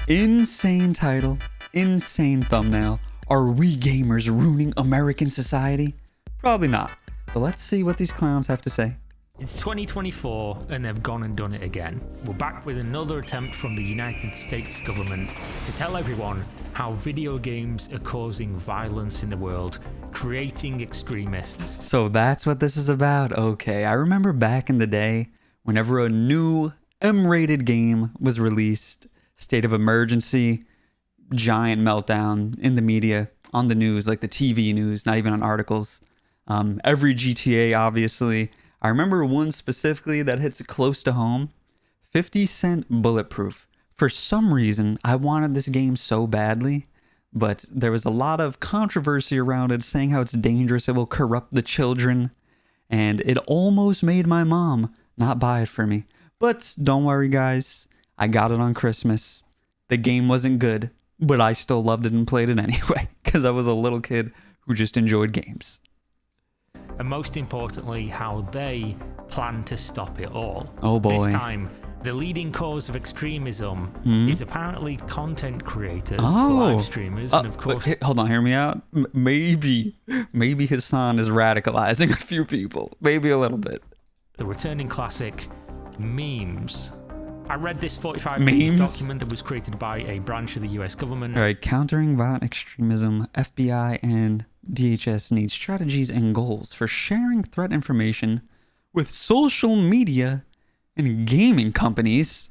Insane title, insane thumbnail. Are we gamers ruining American society? Probably not. But let's see what these clowns have to say. It's 2024 and they've gone and done it again. We're back with another attempt from the United States government to tell everyone how video games are causing violence in the world, creating extremists. So that's what this is about. Okay, I remember back in the day, whenever a new M-rated game was released, state of emergency, giant meltdown in the media, on the news, like the TV news, not even on articles. Every GTA, obviously. I remember one specifically that hits close to home. 50 Cent Bulletproof. For some reason, I wanted this game so badly, but there was a lot of controversy around it, saying how it's dangerous, it will corrupt the children, and it almost made my mom not buy it for me. But don't worry, guys. I got it on Christmas. The game wasn't good, but I still loved it and played it anyway, because I was a little kid who just enjoyed games. And most importantly, how they plan to stop it all. Oh boy. This time, the leading cause of extremism is apparently content creators, Oh. live streamers, and of course... Hold on, hear me out. Maybe Hassan is radicalizing a few people. Maybe a little bit. the returning classic, memes. I read this 45-page document that was created by a branch of the US government. All right, countering violent extremism, FBI and DHS need strategies and goals for sharing threat information with social media and gaming companies.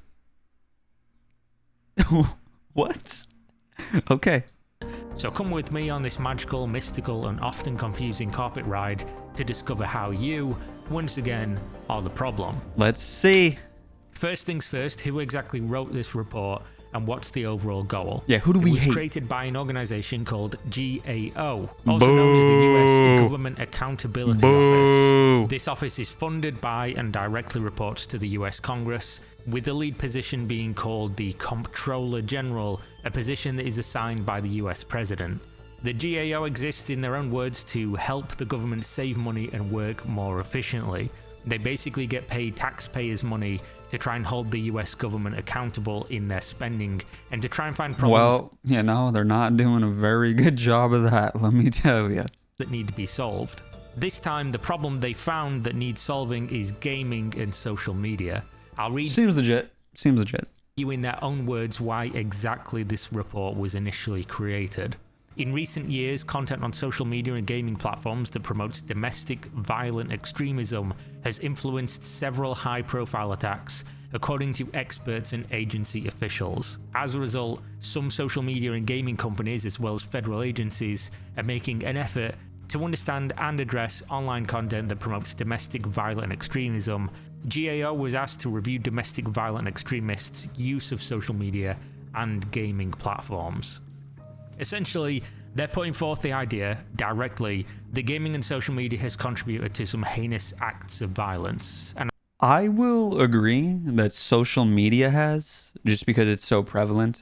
What? Okay. So come with me on this magical, mystical, and often confusing carpet ride to discover how you, once again, are the problem. Let's see. First things first, who exactly wrote this report and what's the overall goal? Yeah, who do we hate? It was created by an organization called GAO, also known as the US Government Accountability Office. This office is funded by and directly reports to the US Congress, with the lead position being called the Comptroller General, a position that is assigned by the US President. The GAO exists, in their own words, to help the government save money and work more efficiently. They basically get paid taxpayers' money to try and hold the US government accountable in their spending and to try and find problems. Well, you know, they're not doing a very good job of that, let me tell you. That need to be solved. This time, the problem they found that needs solving is gaming and social media. I'll read Seems legit. you in their own words why exactly this report was initially created. In recent years, content on social media and gaming platforms that promotes domestic violent extremism has influenced several high-profile attacks, according to experts and agency officials. As a result, some social media and gaming companies, as well as federal agencies, are making an effort to understand and address online content that promotes domestic violent extremism. GAO was asked to review domestic violent extremists' use of social media and gaming platforms. Essentially, they're putting forth the idea, directly, that gaming and social media has contributed to some heinous acts of violence. And I will agree that social media has, just because it's so prevalent.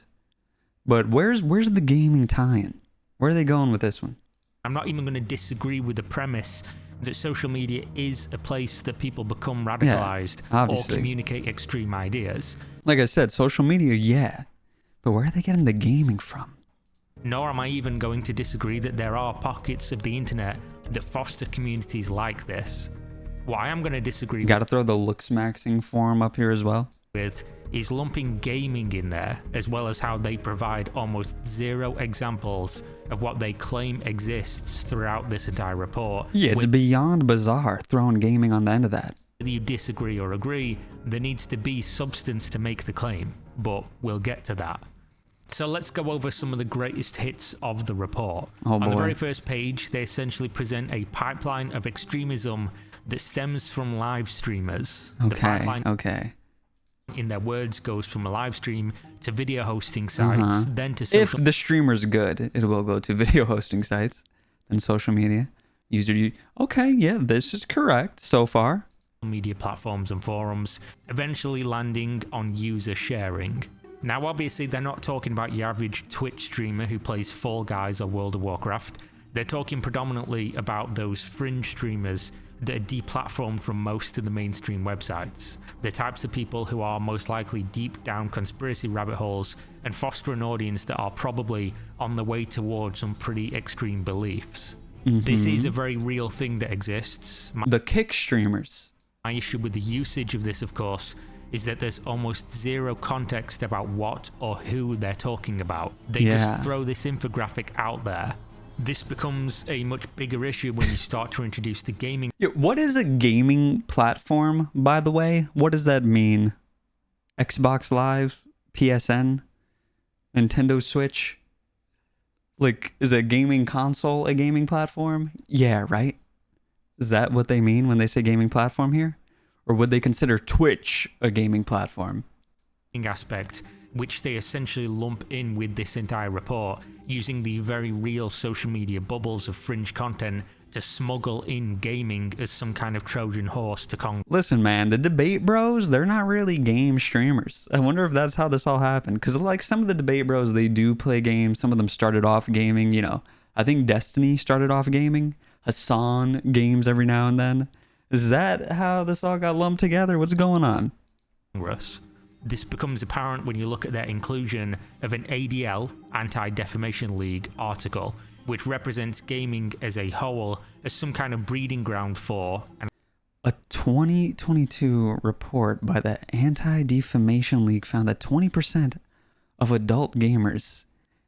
But where's the gaming tie-in? Where are they going with this one? I'm not even going to disagree with the premise that social media is a place that people become radicalized or communicate extreme ideas. Like I said, social media, yeah. But where are they getting the gaming from? Nor am I even going to disagree that there are pockets of the internet that foster communities like this. What I am going to disagree Got to throw the looks-maxing forum up here as well. with is lumping gaming in there, as well as how they provide almost zero examples of what they claim exists throughout this entire report. Yeah, it's beyond bizarre throwing gaming on the end of that. Whether you disagree or agree, there needs to be substance to make the claim, but we'll get to that. So let's go over some of the greatest hits of the report. Oh, boy. On the very first page, they essentially present a pipeline of extremism that stems from live streamers. The pipeline, in their words, goes from a live stream to video hosting sites, then to social... If the streamer's good, it will go to video hosting sites, then social media. Okay, yeah, this is correct so far. media platforms and forums, eventually landing on user sharing. Now, obviously, they're not talking about your average Twitch streamer who plays Fall Guys or World of Warcraft. They're talking predominantly about those fringe streamers that are deplatformed from most of the mainstream websites. The types of people who are most likely deep down conspiracy rabbit holes and foster an audience that are probably on the way towards some pretty extreme beliefs. This is a very real thing that exists. The kick streamers. My issue with the usage of this, of course, is that there's almost zero context about what or who they're talking about. They just throw this infographic out there. This becomes a much bigger issue when you start to introduce the gaming. Yeah, what is a gaming platform, by the way? What does that mean? Xbox Live? PSN? Nintendo Switch? Like, is a gaming console a gaming platform? Yeah, right? Is that what they mean when they say gaming platform here? Or would they consider Twitch a gaming platform? Aspect, which they essentially lump in with this entire report, using the very real social media bubbles of fringe content to smuggle in gaming as some kind of Trojan horse to Congress. Listen, man, the debate bros, they're not really game streamers. I wonder if that's how this all happened. Because, like, some of the debate bros, they do play games. Some of them started off gaming, you know. I think Destiny started off gaming. Hassan games every now and then. Is that how this all got lumped together? What's going on? This becomes apparent when you look at their inclusion of an ADL, Anti-Defamation League, article, which represents gaming as a whole as some kind of breeding ground for... A 2022 report by the Anti-Defamation League found that 20% of adult gamers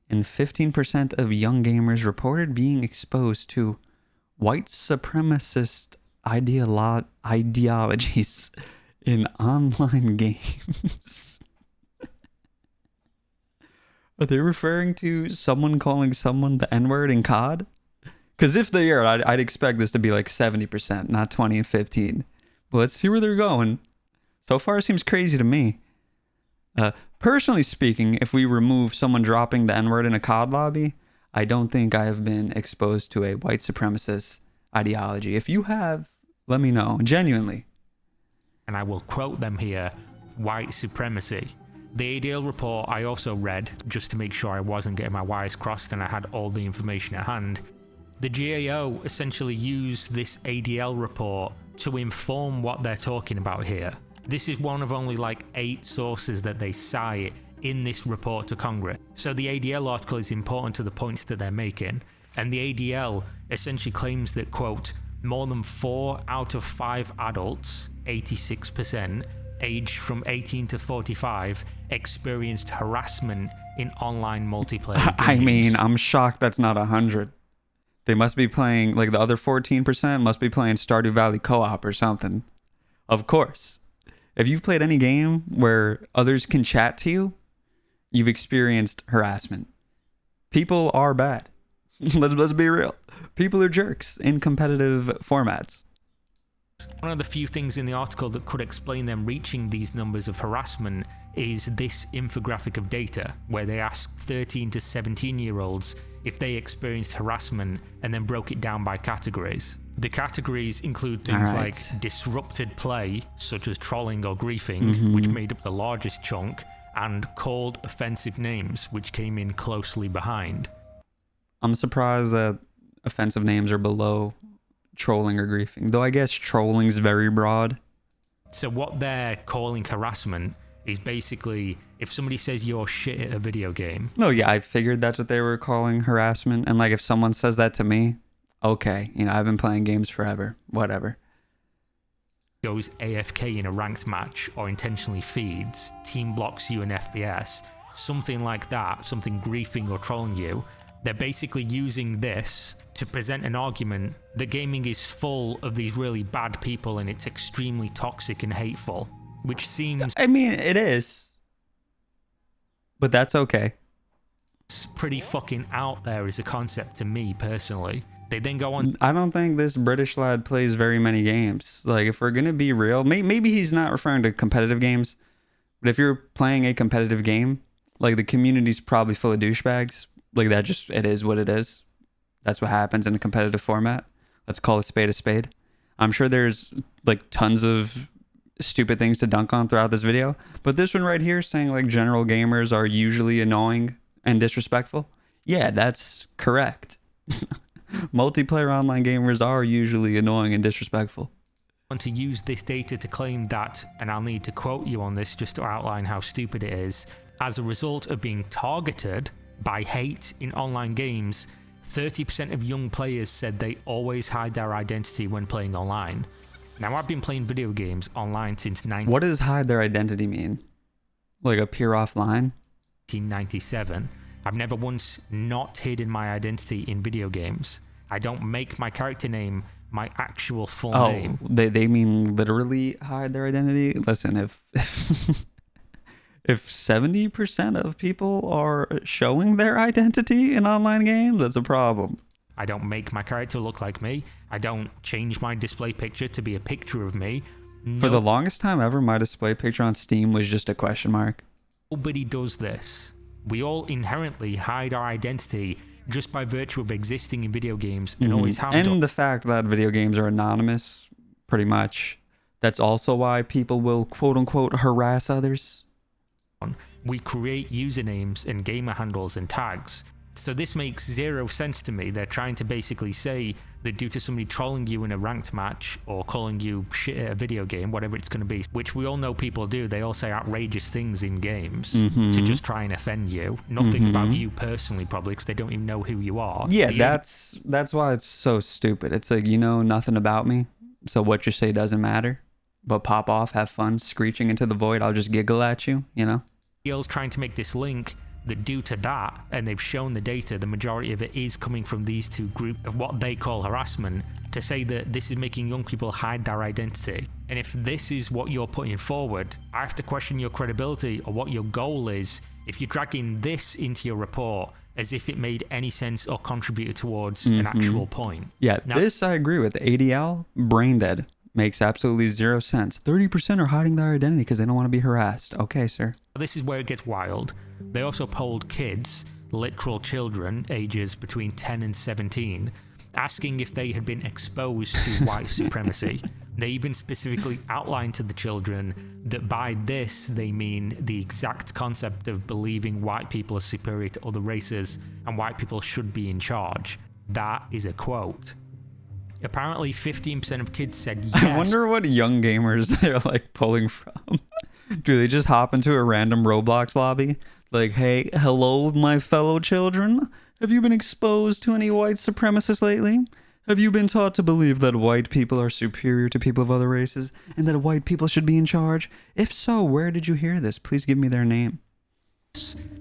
and 15% of young gamers reported being exposed to white supremacist ideologies in online games. Are they referring to someone calling someone the N-word in COD? Because if they are, I'd expect this to be like 70%, not 20 and 15. But let's see where they're going. So far, it seems crazy to me. Personally speaking, if we remove someone dropping the N-word in a COD lobby, I don't think I have been exposed to a white supremacist ideology. If you have, let me know, genuinely. And I will quote them here, white supremacy. The ADL report I also read, just to make sure I wasn't getting my wires crossed and I had all the information at hand. The GAO essentially used this ADL report to inform what they're talking about here. This is one of only like 8 sources that they cite in this report to Congress. So the ADL article is important to the points that they're making. And the ADL essentially claims that, quote, more than 4 out of 5 adults, 86%, aged from 18 to 45, experienced harassment in online multiplayer games. I mean, I'm shocked that's not 100. They must be playing, like the other 14% must be playing Stardew Valley co-op or something. Of course. If you've played any game where others can chat to you, you've experienced harassment. People are bad. Let's be real. People are jerks in competitive formats. One of the few things in the article that could explain them reaching these numbers of harassment is this infographic of data, where they asked 13 to 17-year-olds if they experienced harassment and then broke it down by categories. The categories include things like disrupted play, such as trolling or griefing, which made up the largest chunk, and called offensive names, which came in closely behind. I'm surprised that offensive names are below trolling or griefing, though I guess trolling's very broad. So what they're calling harassment is basically if somebody says you're shit at a video game. No, yeah, I figured that's what they were calling harassment. And like if someone says that to me, okay, you know, I've been playing games forever, whatever. Goes AFK in a ranked match or intentionally feeds, team blocks you in FPS, something like that, something griefing or trolling you. They're basically using this to present an argument that gaming is full of these really bad people and it's extremely toxic and hateful, which seems... I mean, it is. But that's okay. Pretty fucking out there as a concept to me, personally. They then go on... I don't think this British lad plays very many games. Like, if we're going to be real, maybe he's not referring to competitive games, but if you're playing a competitive game, like, the community's probably full of douchebags. Like, that just, it is what it is. That's what happens in a competitive format. Let's call a spade. I'm sure there's, like, tons of stupid things to dunk on throughout this video, but this one right here saying, like, general gamers are usually annoying and disrespectful. Yeah, that's correct. Multiplayer online gamers are usually annoying and disrespectful. Want to use this data to claim that, and I'll need to quote you on this just to outline how stupid it is, as a result of being targeted by hate in online games, 30% of young players said they always hide their identity when playing online. Now, I've been playing video games online since What does hide their identity mean? Like appear offline? 1997. I've never once not hidden my identity in video games. I don't make my character name my actual full name. They mean literally hide their identity? Listen, if if 70% of people are showing their identity in online games, that's a problem. I don't make my character look like me. I don't change my display picture to be a picture of me. For the longest time ever, my display picture on Steam was just a question mark. Nobody does this. We all inherently hide our identity just by virtue of existing in video games and always have done. And the fact that video games are anonymous, pretty much. That's also why people will quote-unquote harass others. We create usernames and gamer handles and tags. So this makes zero sense to me. They're trying to basically say that due to somebody trolling you in a ranked match or calling you shit at a video game, whatever it's going to be, which we all know people do, they all say outrageous things in games to just try and offend you. Nothing about you personally, probably, because they don't even know who you are. Yeah, that's why it's so stupid. It's like, you know nothing about me, so what you say doesn't matter. But pop off, have fun, screeching into the void, I'll just giggle at you, you know? EA's trying to make this link that due to that, and they've shown the data, the majority of it is coming from these two groups of what they call harassment, to say that this is making young people hide their identity. And if this is what you're putting forward, I have to question your credibility or what your goal is if you're dragging this into your report as if it made any sense or contributed towards an actual point. Yeah, now, this I agree with. ADL, brain dead. Makes absolutely zero sense. 30% are hiding their identity because they don't want to be harassed. Okay, sir. This is where it gets wild. They also polled kids, literal children, ages between 10 and 17, asking if they had been exposed to white supremacy. They even specifically outlined to the children that by this they mean the exact concept of believing white people are superior to other races and white people should be in charge. That is a quote. Apparently 15% of kids said yes. I wonder what young gamers they're like pulling from. Do they just hop into a random Roblox lobby? Like, hey, hello, my fellow children. Have you been exposed to any white supremacists lately? Have you been taught to believe that white people are superior to people of other races and that white people should be in charge? If so, where did you hear this? Please give me their name.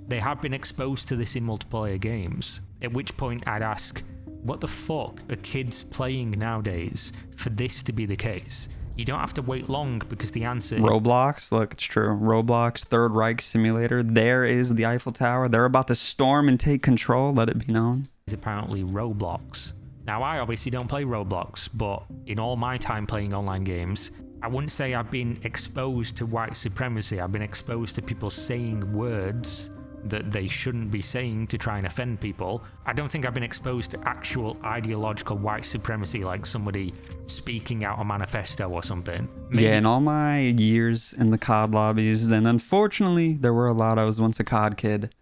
They have been exposed to this in multiplayer games, at which point I'd ask, what the fuck are kids playing nowadays for this to be the case? You don't have to wait long because the answer... Roblox, look, it's true. Roblox, Third Reich Simulator. There is the Eiffel Tower. They're about to storm and take control, let it be known. Is apparently Roblox. Now, I obviously don't play Roblox, but in all my time playing online games, I wouldn't say I've been exposed to white supremacy. I've been exposed to people saying words that they shouldn't be saying to try and offend people. I don't think I've been exposed to actual ideological white supremacy, like somebody speaking out a manifesto or something. Maybe. Yeah, in all my years in the COD lobbies, and unfortunately there were a lot, I was once a COD kid,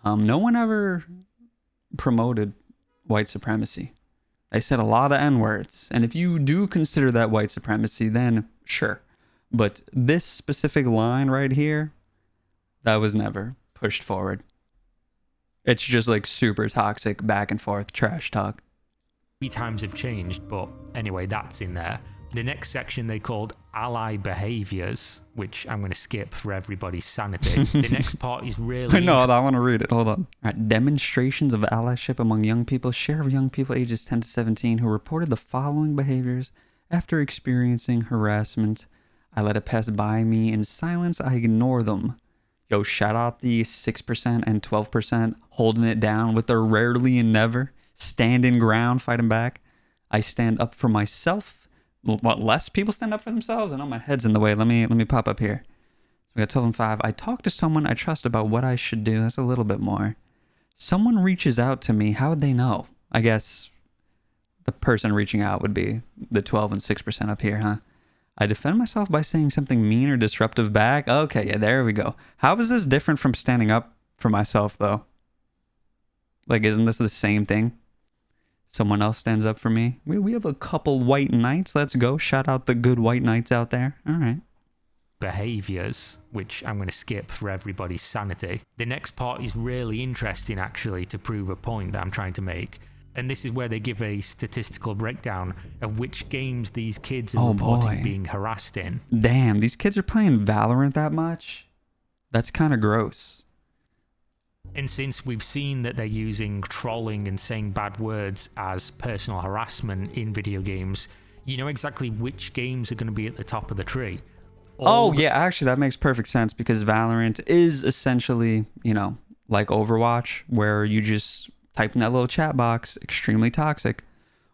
no one ever promoted white supremacy. They said a lot of N-words, and if you do consider that white supremacy, then sure. But this specific line right here, that was never pushed forward. It's just like super toxic back and forth trash talk. Times have changed, but anyway, that's in there. The next section they called ally behaviors, which I'm going to skip for everybody's sanity. The next part is really... No, I want to read it. Hold on. All right. Demonstrations of allyship among young people. Share of young people ages 10 to 17 who reported the following behaviors after experiencing harassment. I let it pass by me in silence. I ignore them. Yo, shout out the 6% and 12% holding it down with their rarely and never. Standing ground, fighting back. I stand up for myself. What, less people stand up for themselves? I know my head's in the way. Let me pop up here. So we got 12 and 5. I talk to someone I trust about what I should do. That's a little bit more. Someone reaches out to me. How would they know? I guess the person reaching out would be the 12 and 6% up here, huh? I defend myself by saying something mean or disruptive back. Okay, yeah, there we go. How is this different from standing up for myself, though? Like, isn't this the same thing? Someone else stands up for me. We have a couple white knights. Let's go. Shout out the good white knights out there. All right. Behaviors, which I'm going to skip for everybody's sanity. The next part is really interesting, actually, to prove a point that I'm trying to make. And this is where they give a statistical breakdown of which games these kids are reporting being harassed in. Damn, these kids are playing Valorant that much? That's kind of gross. And since we've seen that they're using trolling and saying bad words as personal harassment in video games, you know exactly which games are going to be at the top of the tree. Yeah, actually, that makes perfect sense because Valorant is essentially, like Overwatch, where you just type in that little chat box, extremely toxic.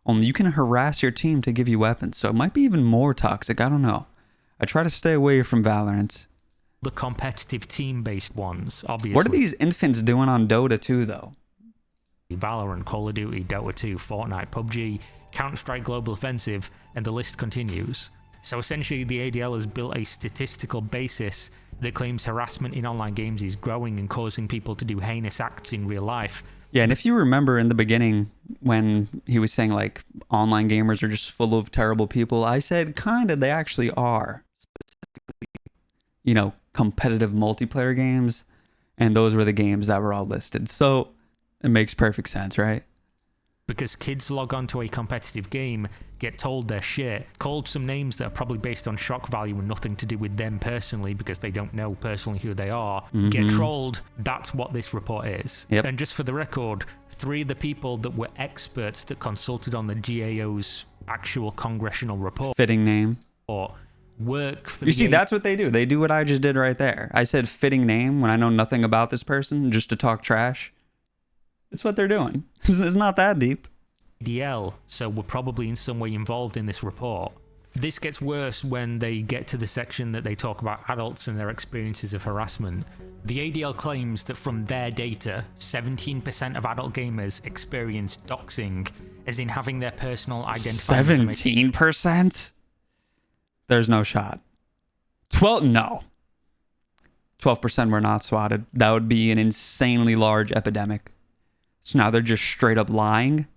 Only you can harass your team to give you weapons, so it might be even more toxic. I don't know. I try to stay away from Valorant. The competitive team-based ones, obviously. What are these infants doing on Dota 2, though? Valorant, Call of Duty, Dota 2, Fortnite, PUBG, Counter-Strike Global Offensive, and the list continues. So essentially, the ADL has built a statistical basis that claims harassment in online games is growing and causing people to do heinous acts in real life. Yeah, and if you remember in the beginning when he was saying, like, online gamers are just full of terrible people, I said, kinda, they actually are. Specifically, competitive multiplayer games, and those were the games that were all listed. So it makes perfect sense, right? Because kids log on to a competitive game, get told they're shit, called some names that are probably based on shock value and nothing to do with them personally because they don't know personally who they are, get trolled. That's what this report is. Yep. And just for the record, 3 of the people that were experts that consulted on the GAO's actual congressional report. Fitting name. Or work for You see, that's what they do. They do what I just did right there. I said fitting name when I know nothing about this person just to talk trash. It's what they're doing. It's not that deep. ADL, so we're probably in some way involved in this report. This gets worse when they get to the section that they talk about adults and their experiences of harassment. The ADL claims that from their data, 17% of adult gamers experienced doxing, as in having their personal identifying 17%? There's no shot. 12% were not swatted. That would be an insanely large epidemic. So now they're just straight up lying?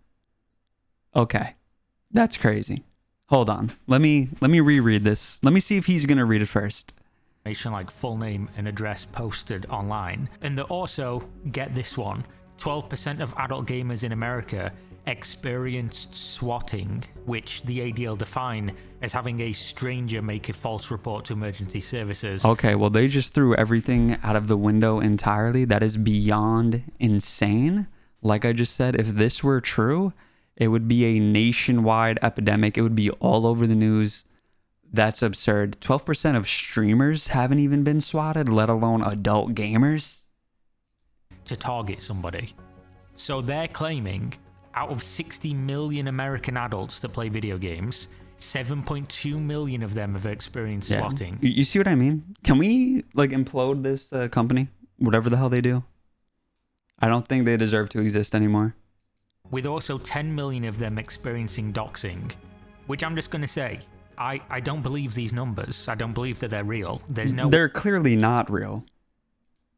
Okay. That's crazy. Hold on. Let me reread this. Let me see if he's going to read it first. Like full name and address posted online. And they also, get this one, 12% of adult gamers in America experienced swatting, which the ADL define as having a stranger make a false report to emergency services. Okay, well, they just threw everything out of the window entirely. That is beyond insane. Like I just said, if this were true, it would be a nationwide epidemic. It would be all over the news. That's absurd. 12% of streamers haven't even been swatted, let alone adult gamers. To target somebody. So they're claiming out of 60 million American adults that play video games, 7.2 million of them have experienced swatting. You see what I mean? Can we implode this company? Whatever the hell they do? I don't think they deserve to exist anymore. With also 10 million of them experiencing doxing, which I'm just going to say, I don't believe these numbers. I don't believe that they're real. They're clearly not real.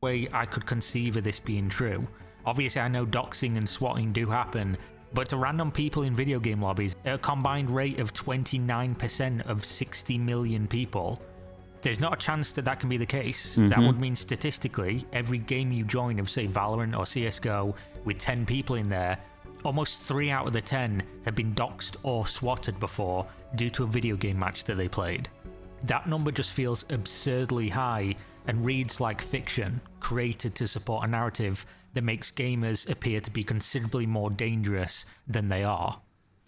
Way I could conceive of this being true. Obviously, I know doxing and swatting do happen, but to random people in video game lobbies, at a combined rate of 29% of 60 million people, there's not a chance that that can be the case. That would mean statistically, every game you join of, say, Valorant or CSGO with 10 people in there, almost 3 out of the 10 have been doxed or swatted before due to a video game match that they played. That number just feels absurdly high and reads like fiction, created to support a narrative that makes gamers appear to be considerably more dangerous than they are.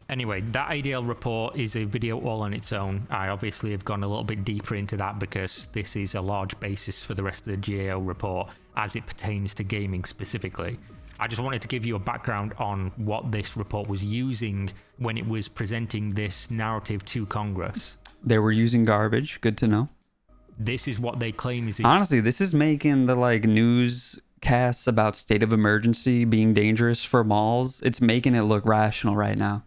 Anyway, that ADL report is a video all on its own. I obviously have gone a little bit deeper into that because this is a large basis for the rest of the GAO report as it pertains to gaming specifically. I just wanted to give you a background on what this report was using when it was presenting this narrative to Congress. They were using garbage. Good to know. This is what they claim is... Honestly, this is making the newscasts about state of emergency being dangerous for malls. It's making it look rational right now.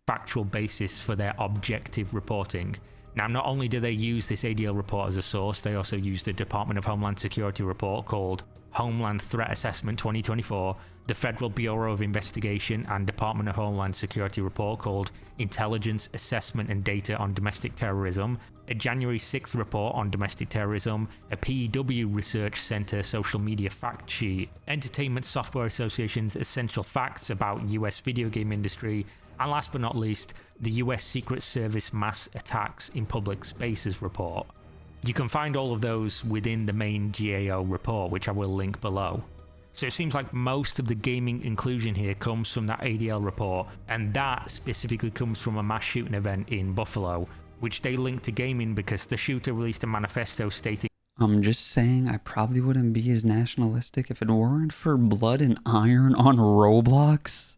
Factual basis for their objective reporting. Now, not only do they use this ADL report as a source, they also used a Department of Homeland Security report called Homeland Threat Assessment 2024, the Federal Bureau of Investigation and Department of Homeland Security report called Intelligence Assessment and Data on Domestic Terrorism, a January 6th report on domestic terrorism, a PEW Research Center social media fact sheet, Entertainment Software Association's Essential Facts about US video game industry, and last but not least, the US Secret Service Mass Attacks in Public Spaces report. You can find all of those within the main GAO report, which I will link below. So it seems like most of the gaming inclusion here comes from that ADL report, and that specifically comes from a mass shooting event in Buffalo, which they linked to gaming because the shooter released a manifesto stating, I'm just saying I probably wouldn't be as nationalistic if it weren't for blood and iron on Roblox.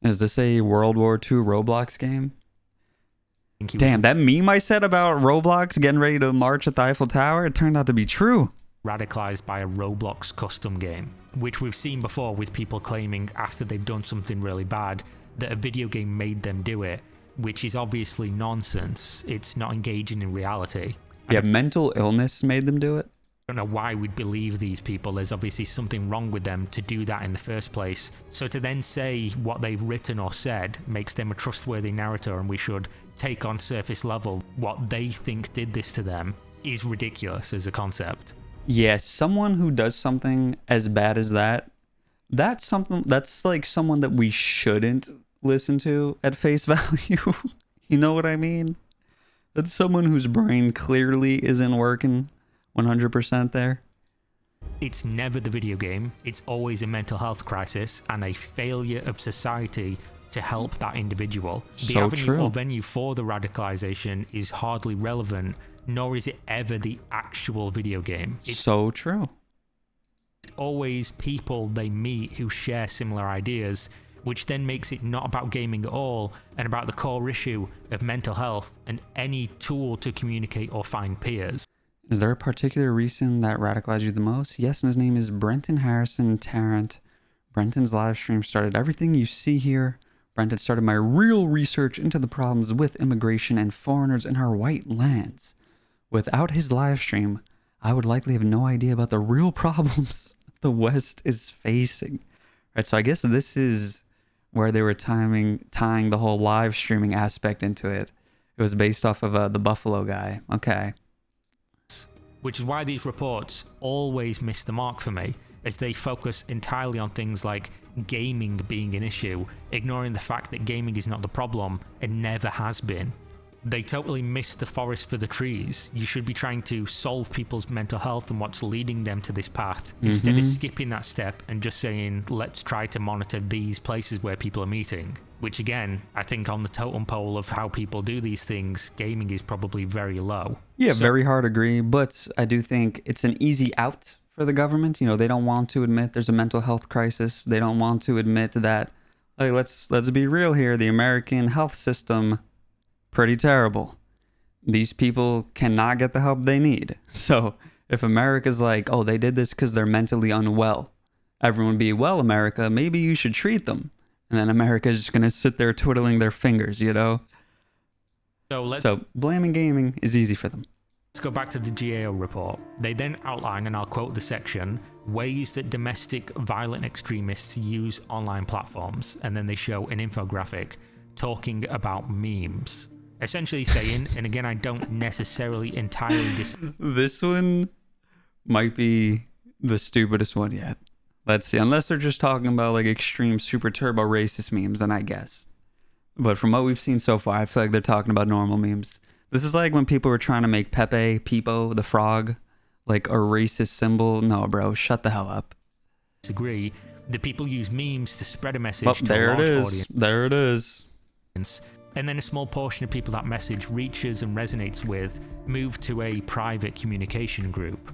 Is this a World War II Roblox game? Damn, that meme I said about Roblox getting ready to march at the Eiffel Tower, it turned out to be true. Radicalized by a Roblox custom game, which we've seen before with people claiming after they've done something really bad that a video game made them do it, which is obviously nonsense. It's not engaging in reality. Yeah, mental illness made them do it. I don't know why we'd believe these people. There's obviously something wrong with them to do that in the first place. So to then say what they've written or said makes them a trustworthy narrator, and we should take on surface level what they think did this to them is ridiculous as a concept. Yeah, someone who does something as bad as that's like someone that we shouldn't listen to at face value. You know what I mean? That's someone whose brain clearly isn't working 100% there. It's never the video game. It's always a mental health crisis and a failure of society to help that individual. The avenue or venue for the radicalization is hardly relevant, nor is it ever the actual video game. It's so true. Always people they meet who share similar ideas, which then makes it not about gaming at all and about the core issue of mental health and any tool to communicate or find peers. Is there a particular reason that radicalized you the most? Yes, and his name is Brenton Harrison Tarrant. Brenton's live stream started everything you see here. Brenton started my real research into the problems with immigration and foreigners in our white lands. Without his live stream, I would likely have no idea about the real problems the West is facing. Right, so I guess this is where they were tying the whole live streaming aspect into it. It was based off of the Buffalo guy. Okay. Which is why these reports always miss the mark for me, as they focus entirely on things like gaming being an issue, ignoring the fact that gaming is not the problem and never has been. They totally miss the forest for the trees. You should be trying to solve people's mental health and what's leading them to this path, instead of skipping that step and just saying, let's try to monitor these places where people are meeting. Which again, I think on the totem pole of how people do these things, gaming is probably very low. Yeah, very hard to agree, but I do think it's an easy out for the government. You know, they don't want to admit there's a mental health crisis. They don't want to admit that, like, let's be real here, the American health system, pretty terrible. These people cannot get the help they need. So if America's like, oh, they did this because they're mentally unwell, everyone be, well, America, maybe you should treat them. And then America's just going to sit there twiddling their fingers, you know? So blaming gaming is easy for them. Let's go back to the GAO report. They then outline, and I'll quote the section, ways that domestic violent extremists use online platforms. And then they show an infographic talking about memes. Essentially saying, and again, I don't necessarily entirely This one might be the stupidest one yet. Let's see. Unless they're just talking about like extreme super turbo racist memes, then I guess. But from what we've seen so far, I feel like they're talking about normal memes. This is like when people were trying to make Pepo, the frog, like a racist symbol. No, bro, shut the hell up. Disagree. The people use memes to spread a message to there a large it is. audience. There it is. And then a small portion of people that message reaches and resonates with move to a private communication group.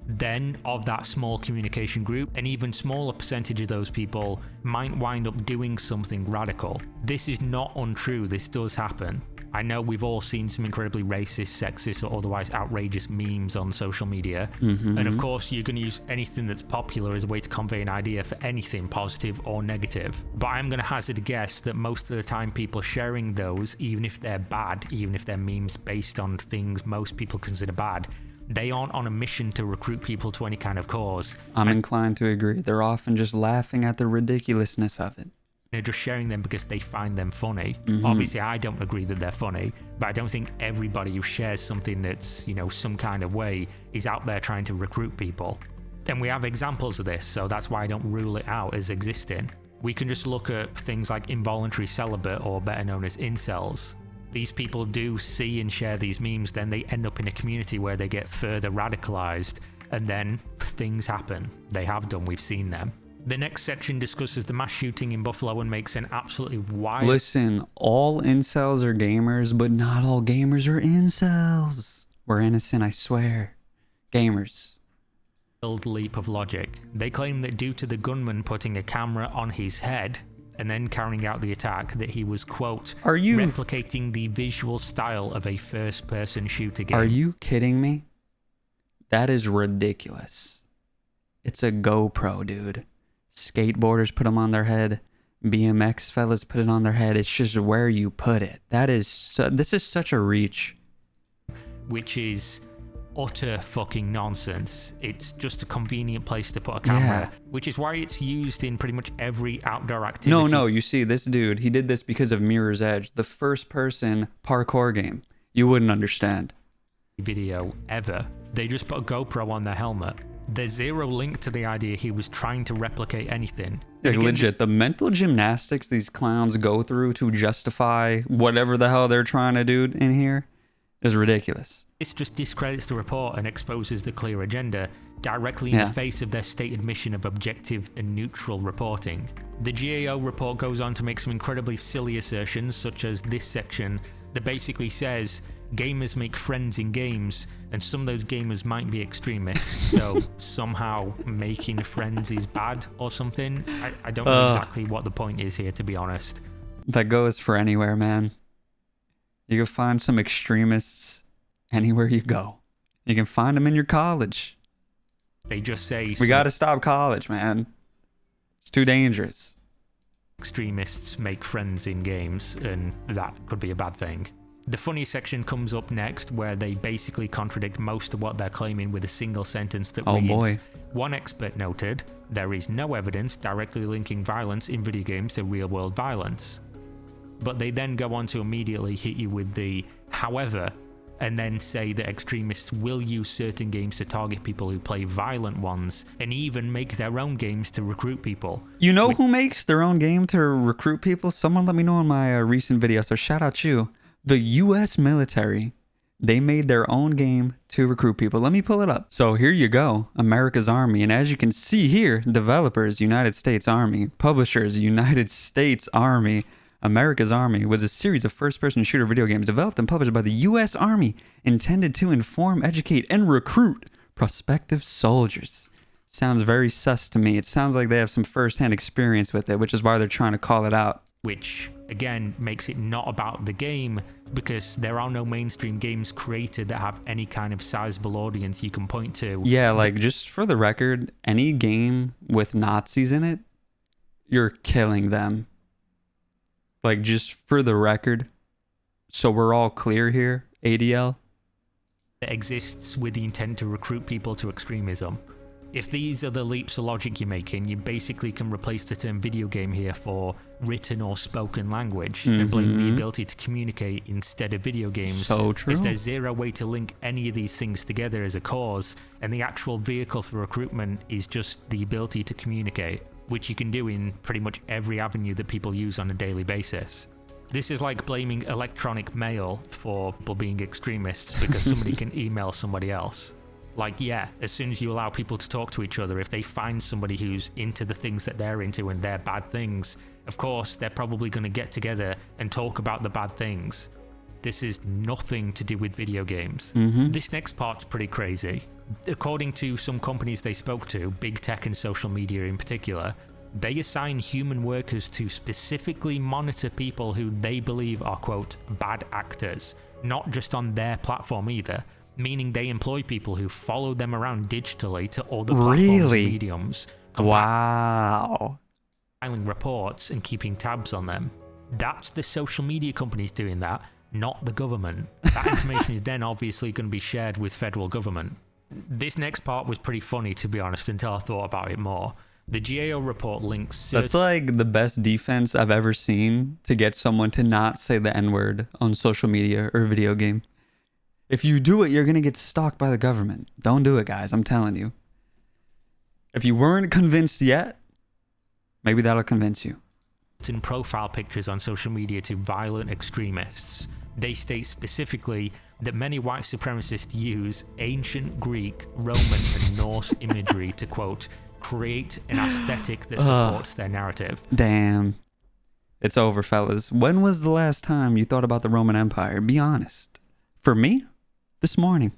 Then, of that small communication group, an even smaller percentage of those people might wind up doing something radical. This is not untrue, this does happen. I know we've all seen some incredibly racist, sexist, or otherwise outrageous memes on social media. And of course, you're going to use anything that's popular as a way to convey an idea for anything, positive or negative. But I'm going to hazard a guess that most of the time people sharing those, even if they're bad, even if they're memes based on things most people consider bad, they aren't on a mission to recruit people to any kind of cause. I'm inclined to agree. They're often just laughing at the ridiculousness of it. They're just sharing them because they find them funny. Obviously, I don't agree that they're funny, but I don't think everybody who shares something that's, some kind of way is out there trying to recruit people. And we have examples of this, so that's why I don't rule it out as existing. We can just look at things like involuntary celibate, or better known as incels. These people do see and share these memes, then they end up in a community where they get further radicalized, and then things happen. They have done, we've seen them. The next section discusses the mass shooting in Buffalo and makes an absolutely wild... Listen, all incels are gamers, but not all gamers are incels. We're innocent, I swear. Gamers. ...leap of logic. They claim that due to the gunman putting a camera on his head and then carrying out the attack, that he was, quote, replicating the visual style of a first-person shooter game. Are you kidding me? That is ridiculous. It's a GoPro, dude. Skateboarders put them on their head. BMX fellas put it on their head. It's just where you put it. This is such a reach. Which is utter fucking nonsense. It's just a convenient place to put a camera, which is why it's used in pretty much every outdoor activity. No, you see, this dude, he did this because of Mirror's Edge, the first-person parkour game. You wouldn't understand. Video ever. They just put a GoPro on their helmet. There's zero link to the idea he was trying to replicate anything. Like, legit, the mental gymnastics these clowns go through to justify whatever the hell they're trying to do in here is ridiculous. This just discredits the report and exposes the clear agenda directly in the face of their stated mission of objective and neutral reporting. The GAO report goes on to make some incredibly silly assertions, such as this section that basically says gamers make friends in games, and some of those gamers might be extremists, so somehow making friends is bad or something. I don't know exactly what the point is here, to be honest. That goes for anywhere, man. You can find some extremists anywhere you go. You can find them in your college. They just say... We gotta stop college, man. It's too dangerous. Extremists make friends in games, and that could be a bad thing. The funny section comes up next, where they basically contradict most of what they're claiming with a single sentence that reads, boy. One expert noted, there is no evidence directly linking violence in video games to real-world violence. But they then go on to immediately hit you with the however, and then say that extremists will use certain games to target people who play violent ones, and even make their own games to recruit people. You know who makes their own game to recruit people? Someone let me know in my recent video, so shout out you. The U.S. military, they made their own game to recruit people. Let me pull it up. So here you go, America's Army. And as you can see here, developers, United States Army. Publishers, United States Army. America's Army was a series of first-person shooter video games developed and published by the U.S. Army, intended to inform, educate, and recruit prospective soldiers. Sounds very sus to me. It sounds like they have some first-hand experience with it, which is why they're trying to call it out. Which, again, makes it not about the game, because there are no mainstream games created that have any kind of sizable audience you can point to. Yeah, like, just for the record, any game with Nazis in it, you're killing them. Like, just for the record, so we're all clear here, ADL. That exists with the intent to recruit people to extremism. If these are the leaps of logic you're making, you basically can replace the term video game here for written or spoken language and blame the ability to communicate instead of video games. So true. Is there's zero way to link any of these things together as a cause, and the actual vehicle for recruitment is just the ability to communicate, which you can do in pretty much every avenue that people use on a daily basis. This is like blaming electronic mail for people being extremists because somebody can email somebody else. Like, yeah, as soon as you allow people to talk to each other, if they find somebody who's into the things that they're into and they're bad things, of course, they're probably going to get together and talk about the bad things. This is nothing to do with video games. This next part's pretty crazy. According to some companies they spoke to, big tech and social media in particular, They assign human workers to specifically monitor people who they believe are, quote, bad actors, not just on their platform either, meaning they employ people who follow them around digitally to other platforms and mediums. Wow. Filing reports and keeping tabs on them. That's the social media companies doing that, not the government. That information is then obviously going to be shared with federal government. This next part was pretty funny, to be honest, until I thought about it more. The GAO report links... That's like the best defense I've ever seen to get someone to not say the N-word on social media or video game. If you do it, you're going to get stalked by the government. Don't do it, guys. I'm telling you. If you weren't convinced yet, maybe that'll convince you. In profile pictures on social media to violent extremists. They state specifically that many white supremacists use ancient Greek, Roman, and Norse imagery to, quote, create an aesthetic that supports their narrative. Damn. It's over, fellas. When was the last time you thought about the Roman Empire? Be honest. For me? This morning.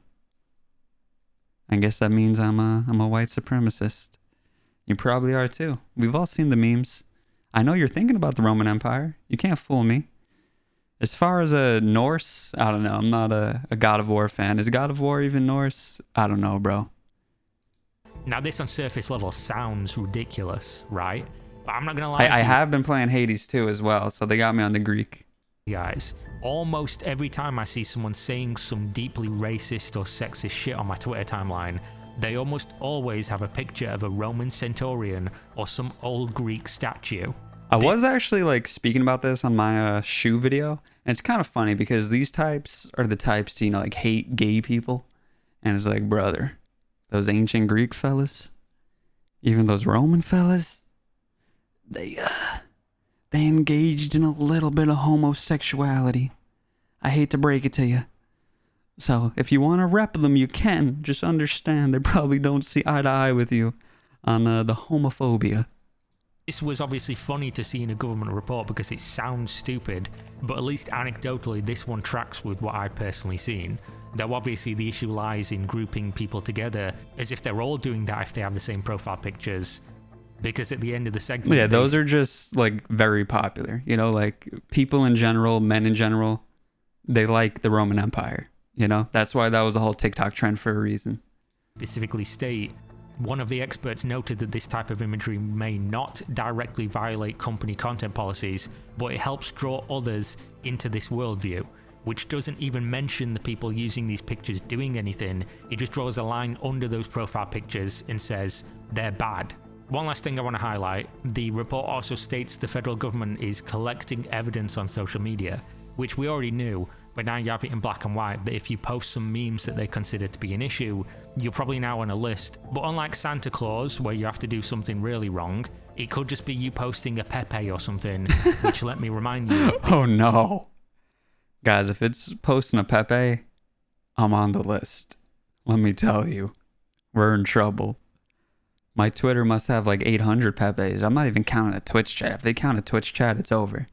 I guess that means I'm a white supremacist. You probably are too. We've all seen the memes. I know you're thinking about the Roman Empire. You can't fool me. As far as a Norse, I don't know. I'm not a God of War fan. Is God of War even Norse? I don't know, bro. Now, this on surface level sounds ridiculous, right? But I'm not going to lie. I have been playing Hades too as well, so they got me on the Greek. Guys, almost every time I see someone saying some deeply racist or sexist shit on my Twitter timeline, they almost always have a picture of a Roman centurion or some old Greek statue. I was actually like speaking about this on my shoe video, and it's kind of funny because these types are the types to, you know, like hate gay people. And it's like, brother, those ancient Greek fellas, even those Roman fellas, they engaged in a little bit of homosexuality. I hate to break it to you. So if you want to rep them, you can. Just understand they probably don't see eye to eye with you on the homophobia. This was obviously funny to see in a government report because it sounds stupid, but at least anecdotally this one tracks with what I've personally seen. Though obviously the issue lies in grouping people together as if they're all doing that if they have the same profile pictures. Because at the end of the segment... Yeah, those are just like very popular. You know, like people in general, men in general, they like the Roman Empire. You know, that's why that was a whole TikTok trend for a reason. Specifically state, one of the experts noted that this type of imagery may not directly violate company content policies, but it helps draw others into this worldview, which doesn't even mention the people using these pictures doing anything. It just draws a line under those profile pictures and says they're bad. One last thing I want to highlight, the report also states the federal government is collecting evidence on social media, which we already knew, but now you have it in black and white that if you post some memes that they consider to be an issue, you're probably now on a list. But unlike Santa Claus, where you have to do something really wrong, it could just be you posting a Pepe or something, which let me remind you... Oh no. Guys, if it's posting a Pepe, I'm on the list. Let me tell you, we're in trouble. My Twitter must have like 800 Pepes. I'm not even counting a Twitch chat. If they count a Twitch chat, it's over.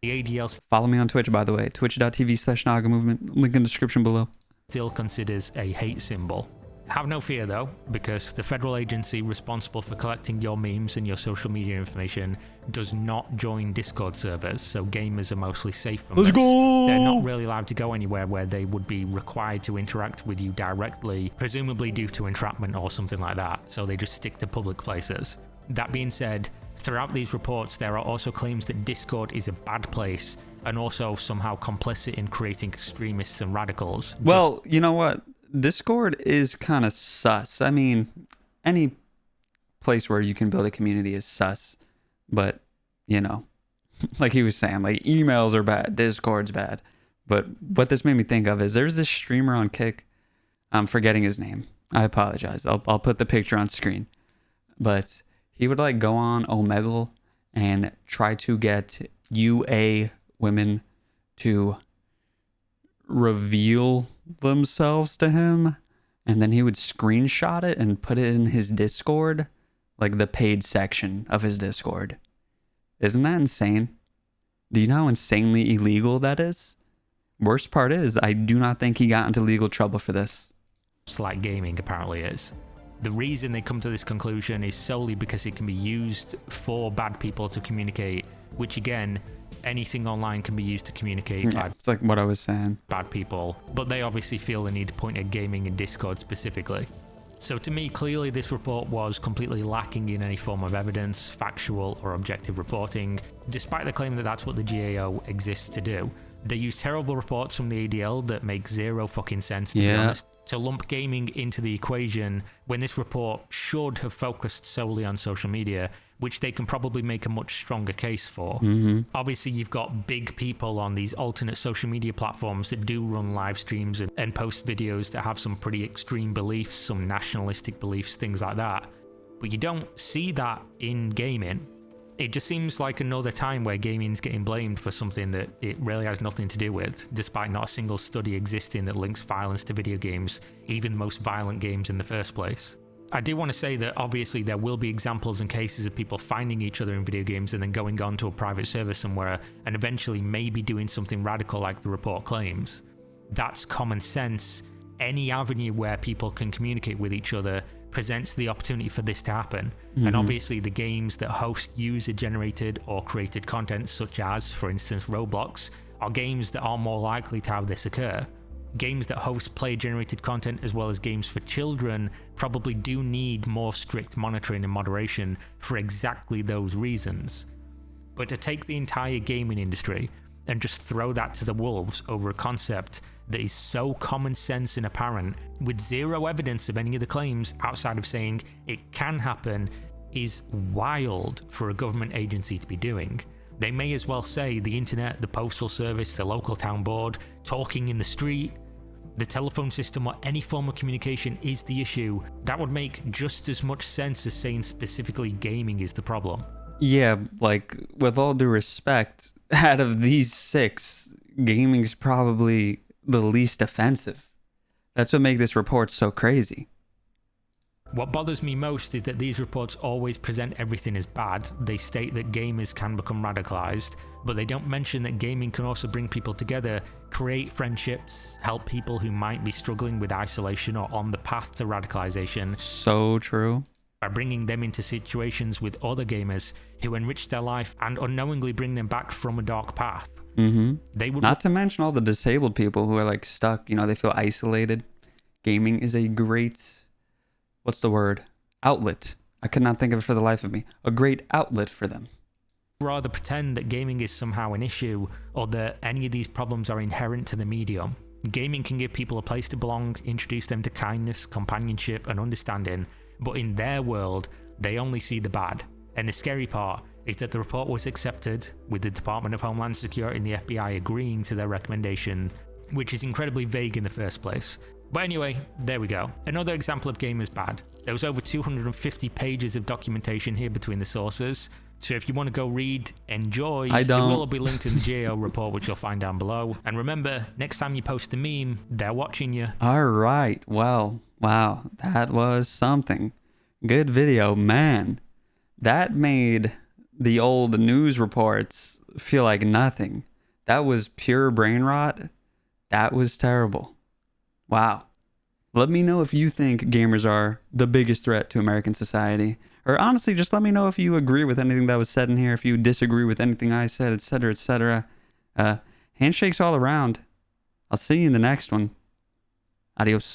The ADL Follow me on Twitch, by the way. Twitch.tv/Noggin Movement. Link in the description below. still considers a hate symbol. Have no fear though, because the federal agency responsible for collecting your memes and your social media information does not join Discord servers, so gamers are mostly safe from this. Go! They're not really allowed to go anywhere where they would be required to interact with you directly, presumably due to entrapment or something like that, so they just stick to public places. That being said, throughout these reports there are also claims that Discord is a bad place and also somehow complicit in creating extremists and radicals. Well, you know what? Discord is kind of sus. I mean, any place where you can build a community is sus. But, you know, like he was saying, like emails are bad, Discord's bad. But what this made me think of is there's this streamer on Kick. I'm forgetting his name. I apologize. I'll put the picture on screen. But he would like go on Omegle and try to get UA women to reveal themselves to him, and then he would screenshot it and put it in his Discord, like the paid section of his Discord. Isn't that insane? Do you know how insanely illegal that is? Worst part is, I do not think he got into legal trouble for this. Just like gaming apparently is. The reason they come to this conclusion is solely because it can be used for bad people to communicate, which again, anything online can be used to communicate by It's like what I was saying. bad people, but they obviously feel the need to point at gaming and Discord specifically. So to me, clearly this report was completely lacking in any form of evidence, factual or objective reporting, despite the claim that that's what the GAO exists to do. They use terrible reports from the ADL that make zero fucking sense, to be honest, to lump gaming into the equation when this report should have focused solely on social media, which they can probably make a much stronger case for. Obviously, you've got big people on these alternate social media platforms that do run live streams and post videos that have some pretty extreme beliefs, some nationalistic beliefs, things like that. But you don't see that in gaming. It just seems like another time where gaming's getting blamed for something that it really has nothing to do with, despite not a single study existing that links violence to video games, even the most violent games in the first place. I do want to say that obviously there will be examples and cases of people finding each other in video games and then going on to a private server somewhere and eventually maybe doing something radical like the report claims. That's common sense. Any avenue where people can communicate with each other presents the opportunity for this to happen. And obviously the games that host user-generated or created content, such as, for instance, Roblox, are games that are more likely to have this occur. Games that host player-generated content as well as games for children probably do need more strict monitoring and moderation for exactly those reasons. But to take the entire gaming industry and just throw that to the wolves over a concept that is so common sense and apparent, with zero evidence of any of the claims outside of saying it can happen, is wild for a government agency to be doing. They may as well say the internet, the postal service, the local town board, talking in the street, the telephone system, or any form of communication is the issue. That would make just as much sense as saying specifically gaming is the problem. Yeah, like, with all due respect, out of these 6, gaming's probably the least offensive. That's what makes this report so crazy. What bothers me most is that these reports always present everything as bad. They state that gamers can become radicalized, but they don't mention that gaming can also bring people together, create friendships, help people who might be struggling with isolation or on the path to radicalization. So true. By bringing them into situations with other gamers who enrich their life and unknowingly bring them back from a dark path. They would Not to mention all the disabled people who are like stuck, they feel isolated. Gaming is a great, what's the word? Outlet. I could not think of it for the life of me. A great outlet for them. rather pretend that gaming is somehow an issue or that any of these problems are inherent to the medium. Gaming can give people a place to belong, introduce them to kindness, companionship, and understanding, but in their world, they only see the bad. And the scary part is that the report was accepted, with the Department of Homeland Security and the FBI agreeing to their recommendation, which is incredibly vague in the first place. But anyway, there we go. Another example of gamers bad. There was over 250 pages of documentation here between the sources. So if you want to go read, enjoy. I don't. It will be linked in the GAO report, which you'll find down below. And remember, next time you post a meme, they're watching you. All right. Well, wow. That was something. Good video, man. That made the old news reports feel like nothing. That was pure brain rot. That was terrible. Wow. Let me know if you think gamers are the biggest threat to American society. Or honestly, just let me know if you agree with anything that was said in here, if you disagree with anything I said, etc., etc. Handshakes all around. I'll see you in the next one. Adios.